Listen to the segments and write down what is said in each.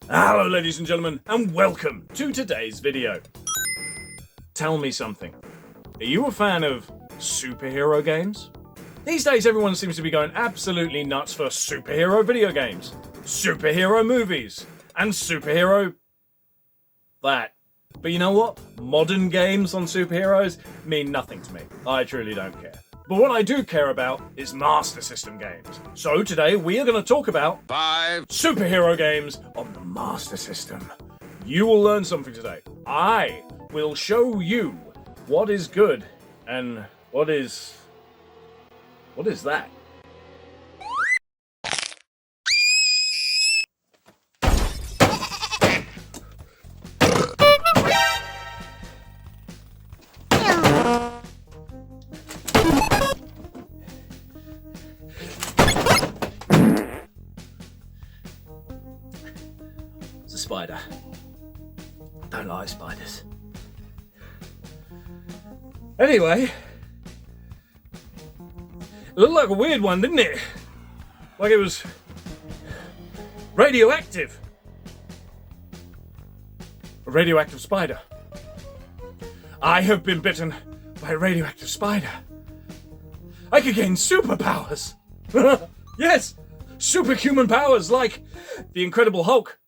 Hello ladies and gentlemen, and welcome to today's video. Tell me something. Are you a fan of superhero games? These days everyone seems to be going absolutely nuts for superhero video games, superhero movies, and superhero... that. But you know what? Modern games on superheroes mean nothing to me. I truly don't care. But what I do care about is Master System games. So today we are going to talk about 5 superhero games on the Master System. You will learn something today. I will show you what is good and what is that? It's a spider. I don't like spiders. Anyway, it looked like a weird one, didn't it? Like it was radioactive. A radioactive spider. I have been bitten by a radioactive spider. I could gain superpowers. Yes, superhuman powers like the Incredible Hulk.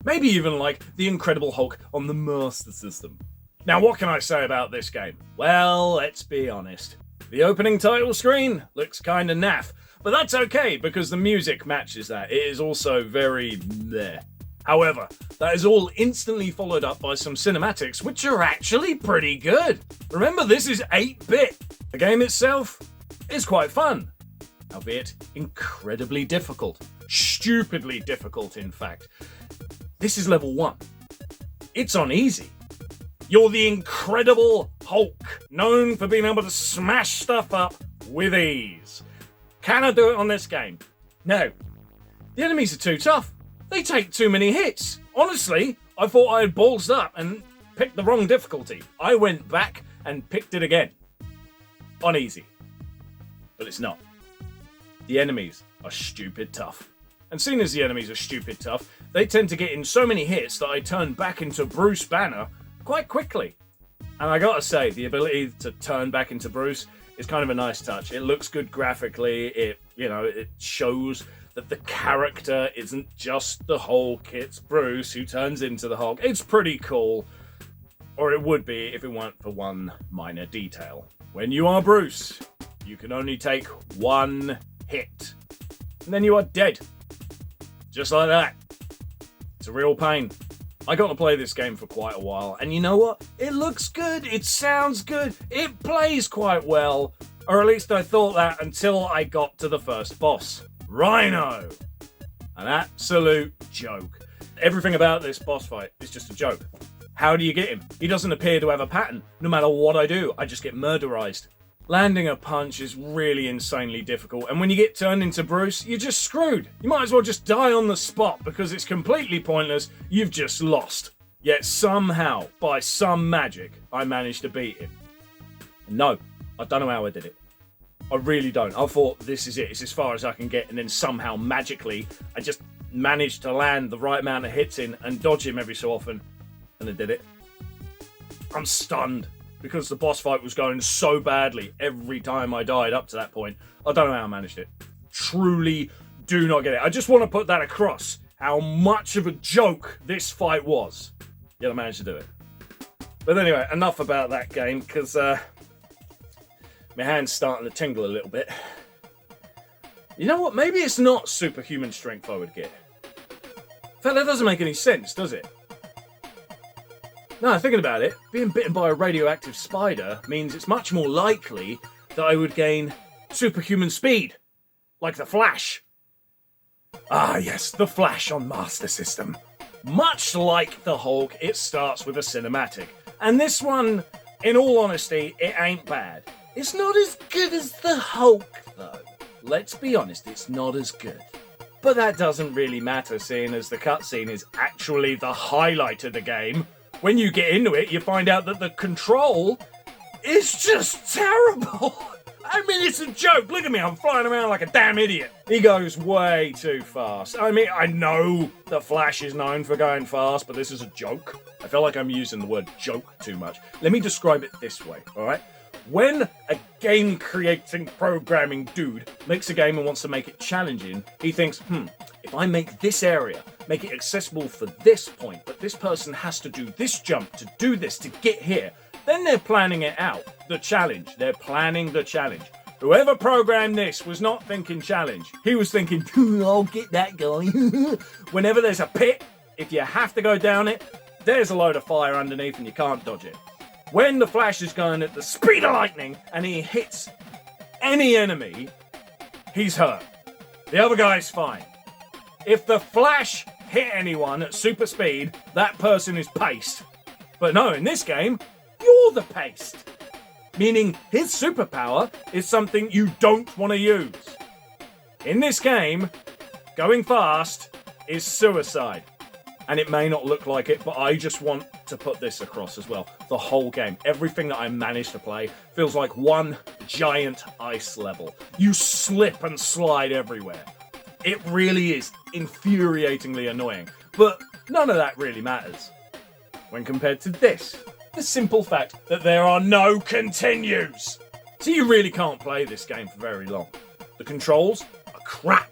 Maybe even like the Incredible Hulk on the Master System. Now, what can I say about this game? Well, let's be honest. The opening title screen looks kinda naff, but that's okay because the music matches that. It is also very meh. However, that is all instantly followed up by some cinematics, which are actually pretty good. Remember, this is 8-bit. The game itself is quite fun, albeit incredibly difficult. Stupidly difficult, in fact. This is level 1. It's on easy. You're the Incredible Hulk, known for being able to smash stuff up with ease. Can I do it on this game? No. The enemies are too tough. They take too many hits. Honestly, I thought I had ballsed up and picked the wrong difficulty. I went back and picked it again. On easy. But it's not. The enemies are stupid tough. And seeing as the enemies are stupid tough, they tend to get in so many hits that I turn back into Bruce Banner quite quickly. And I gotta say, the ability to turn back into Bruce is kind of a nice touch. It looks good graphically. It shows that the character isn't just the Hulk, it's Bruce who turns into the Hulk. It's pretty cool. Or it would be if it weren't for one minor detail. When you are Bruce, you can only take one hit. And then you are dead. Just like that. It's a real pain. I got to play this game for quite a while, and you know what? It looks good, it sounds good, it plays quite well. Or at least I thought that until I got to the first boss. Rhino! An absolute joke. Everything about this boss fight is just a joke. How do you get him? He doesn't appear to have a pattern. No matter what I do, I just get murderized. Landing a punch is really insanely difficult, and when you get turned into Bruce, you're just screwed. You might as well just die on the spot because it's completely pointless. You've just lost. Yet somehow, by some magic, I managed to beat him. And no, I don't know how I did it. I really don't. I thought this is it. It's as far as I can get, and then somehow magically, I just managed to land the right amount of hits in and dodge him every so often, and I did it. I'm stunned. Because the boss fight was going so badly every time I died up to that point. I don't know how I managed it. Truly do not get it. I just want to put that across, how much of a joke this fight was. Yet I managed to do it. But anyway, enough about that game, because my hand's starting to tingle a little bit. You know what? Maybe it's not superhuman strength I would get. In fact, that doesn't make any sense, does it? No, thinking about it, being bitten by a radioactive spider means it's much more likely that I would gain superhuman speed, like the Flash. Ah yes, the Flash on Master System. Much like the Hulk, it starts with a cinematic. And this one, in all honesty, it ain't bad. It's not as good as the Hulk, though. Let's be honest, it's not as good. But that doesn't really matter, seeing as the cutscene is actually the highlight of the game. When you get into it, you find out that the control is just terrible. I mean, it's a joke. Look at me, I'm flying around like a damn idiot. He goes way too fast. I mean, I know the Flash is known for going fast, but this is a joke. I feel like I'm using the word joke too much. Let me describe it this way, alright? When a game-creating programming dude makes a game and wants to make it challenging, he thinks, if I make this area, make it accessible for this point, but this person has to do this jump to do this to get here, then they're planning it out. The challenge. They're planning the challenge. Whoever programmed this was not thinking challenge. He was thinking, I'll get that guy. Whenever there's a pit, if you have to go down it, there's a load of fire underneath and you can't dodge it. When the Flash is going at the speed of lightning and he hits any enemy, he's hurt. The other guy's fine. If the Flash hit anyone at super speed, that person is paced. But no, in this game, you're the paced. Meaning his superpower is something you don't want to use. In this game, going fast is suicide. And it may not look like it, but I just want to put this across as well. The whole game, everything that I managed to play, feels like one giant ice level. You slip and slide everywhere. It really is infuriatingly annoying, but none of that really matters when compared to this. The simple fact that there are no continues. So you really can't play this game for very long. The controls are crap.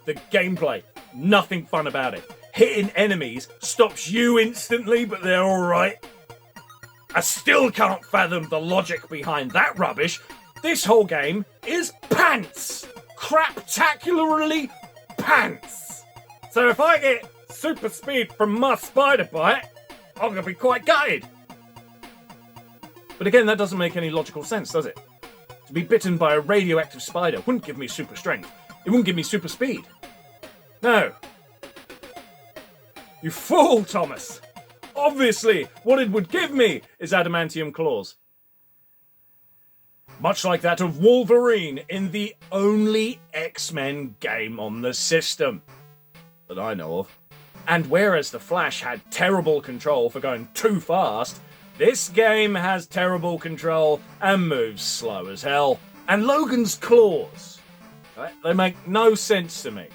The gameplay, nothing fun about it. Hitting enemies stops you instantly, but they're alright. I still can't fathom the logic behind that rubbish. This whole game is pants. Craptacularly pants. So if I get super speed from my spider bite, I'm going to be quite gutted. But again, that doesn't make any logical sense, does it? To be bitten by a radioactive spider wouldn't give me super strength. It wouldn't give me super speed. No. You fool, Thomas! Obviously, what it would give me is adamantium claws. Much like that of Wolverine in the only X-Men game on the system that I know of. And whereas the Flash had terrible control for going too fast, this game has terrible control and moves slow as hell. And Logan's claws, right? They make no sense to me.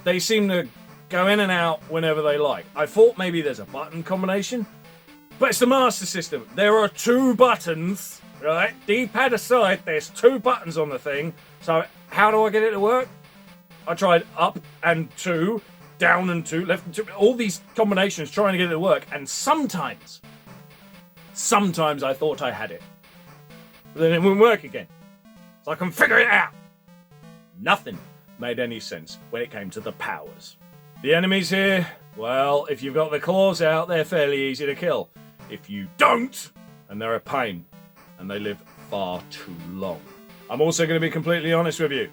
They seem to go in and out whenever they like. I thought maybe there's a button combination, but it's the Master System. There are 2 buttons, right? D-pad aside, there's 2 buttons on the thing. So how do I get it to work? I tried up and 2, down and 2, left and 2, all these combinations trying to get it to work, and sometimes I thought I had it. But then it wouldn't work again. So I can figure it out. Nothing made any sense when it came to the powers. The enemies here, well, if you've got the claws out, they're fairly easy to kill. If you don't, and they're a pain, and they live far too long. I'm also going to be completely honest with you.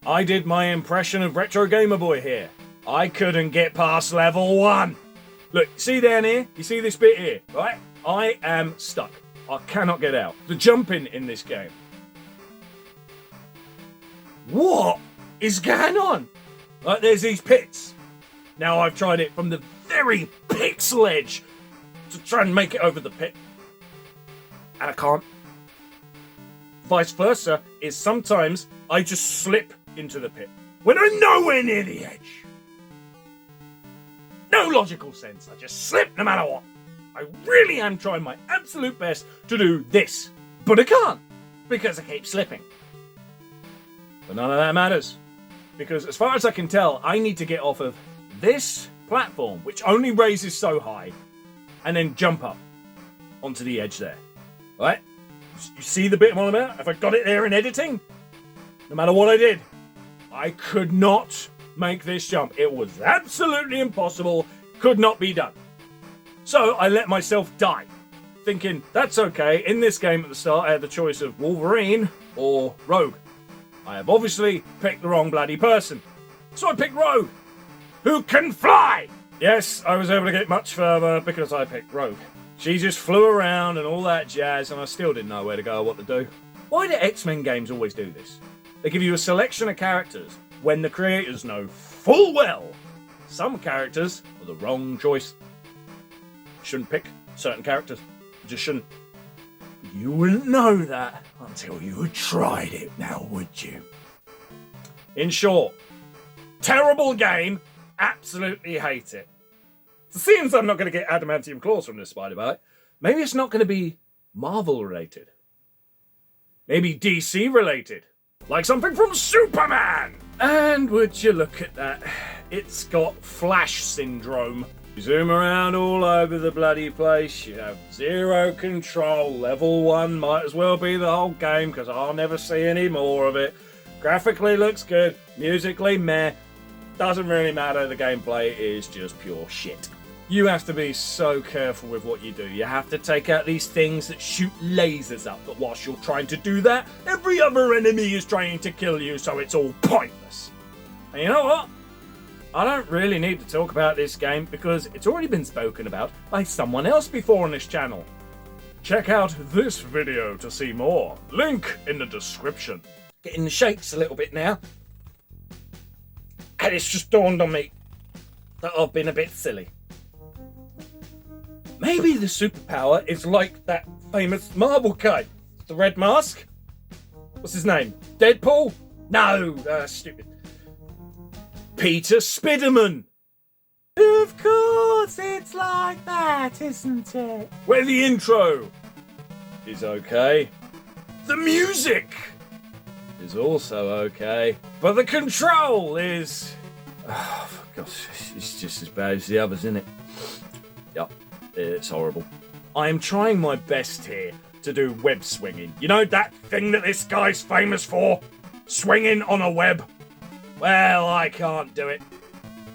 I did my impression of Retro Gamer Boy here. I couldn't get past level 1. Look, see down here? You see this bit here, right? I am stuck. I cannot get out. The jumping in this game. What is going on? Like, there's these pits. Now I've tried it from the very pixel edge to try and make it over the pit. And I can't. Vice versa is sometimes I just slip into the pit when I'm nowhere near the edge. No logical sense. I just slip no matter what. I really am trying my absolute best to do this. But I can't because I keep slipping. But none of that matters. Because as far as I can tell, I need to get off of this platform, which only raises so high, and then jump up onto the edge there. Right? You see the bit I'm on about? If I got it there in editing, no matter what I did, I could not make this jump. It was absolutely impossible, could not be done. So I let myself die, thinking, that's okay. In this game at the start, I had the choice of Wolverine or Rogue. I have obviously picked the wrong bloody person. So I picked Rogue, who can fly! Yes, I was able to get much further because I picked Rogue. She just flew around and all that jazz, and I still didn't know where to go or what to do. Why do X-Men games always do this? They give you a selection of characters when the creators know full well some characters are the wrong choice. Shouldn't pick certain characters. You just shouldn't. You wouldn't know that until you had tried it now, would you? In short, terrible game, absolutely hate it. So seems I'm not going to get adamantium claws from this spider bite, maybe it's not going to be Marvel related. Maybe DC related. Like something from Superman! And would you look at that, it's got Flash syndrome. You zoom around all over the bloody place, you have zero control. Level 1 might as well be the whole game, because I'll never see any more of it. Graphically looks good, musically meh. Doesn't really matter, the gameplay is just pure shit. You have to be so careful with what you do. You have to take out these things that shoot lasers up, but whilst you're trying to do that, every other enemy is trying to kill you, so it's all pointless. And you know what? I don't really need to talk about this game because it's already been spoken about by someone else before on this channel. Check out this video to see more. Link in the description. Getting the shakes a little bit now. And it's just dawned on me that I've been a bit silly. Maybe the superpower is like that famous Marvel guy. The red mask? What's his name? Deadpool? No, stupid. Peter Spiderman. Of course it's like that, isn't it? Where the intro is okay. The music is also okay. But the control is... oh, for gosh, it's just as bad as the others, isn't it? Yup. It's horrible. I am trying my best here to do web swinging. You know that thing that this guy's famous for? Swinging on a web? Well, I can't do it.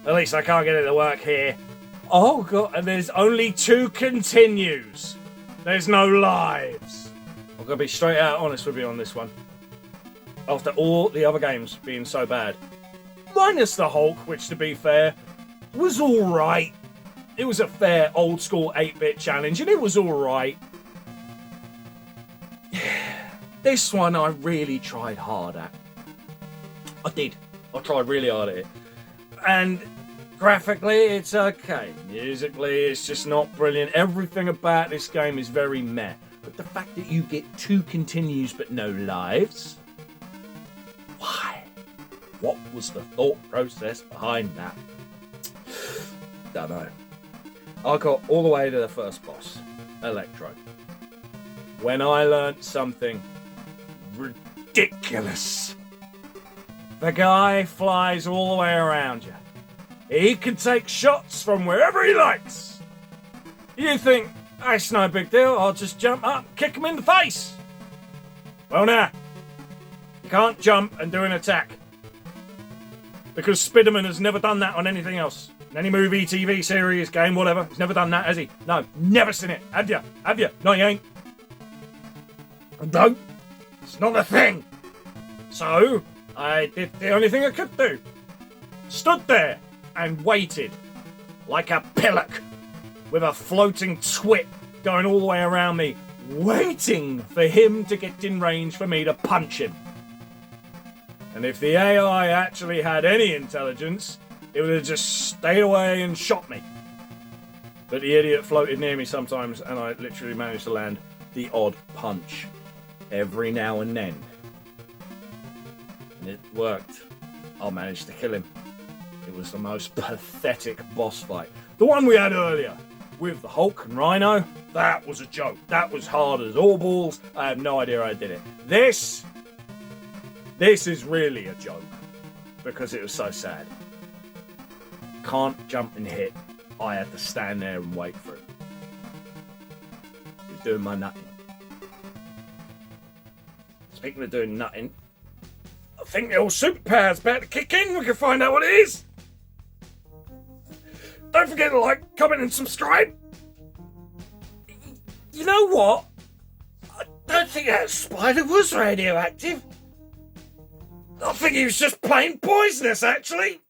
At least I can't get it to work here. Oh god, and there's only 2 continues. There's no lives. I'm gonna be straight out honest with you on this one. After all the other games being so bad. Minus the Hulk, which to be fair, was alright. It was a fair old school 8-bit challenge and it was alright. This one I really tried hard at. I did. I tried really hard at it. And graphically it's okay. Musically it's just not brilliant. Everything about this game is very meh. But the fact that you get 2 continues but no lives? Why? What was the thought process behind that? Don't know. I got all the way to the first boss, Electro, when I learnt something ridiculous. The guy flies all the way around you. He can take shots from wherever he likes. You think, that's no big deal, I'll just jump up, kick him in the face. Well, nah. You can't jump and do an attack. Because Spiderman has never done that on anything else. In any movie, TV, series, game, whatever. He's never done that, has he? No, never seen it. Have you? Have you? No, you ain't. No, it's not a thing. So, I did the only thing I could do. Stood there and waited like a pillock with a floating twit going all the way around me, waiting for him to get in range for me to punch him. And if the AI actually had any intelligence, it would have just stayed away and shot me. But the idiot floated near me sometimes and I literally managed to land the odd punch every now and then. And it worked. I managed to kill him. It was the most pathetic boss fight. The one we had earlier with the Hulk and Rhino, that was a joke. That was hard as all balls. I have no idea how I did it. This is really a joke because it was so sad. Can't jump and hit. I had to stand there and wait for it. He's doing my nutting. Speaking of doing nutting, I think the old superpower's about to kick in. We can find out what it is. Don't forget to like, comment and subscribe. You know what? I don't think that spider was radioactive. I think he was just plain poisonous, actually.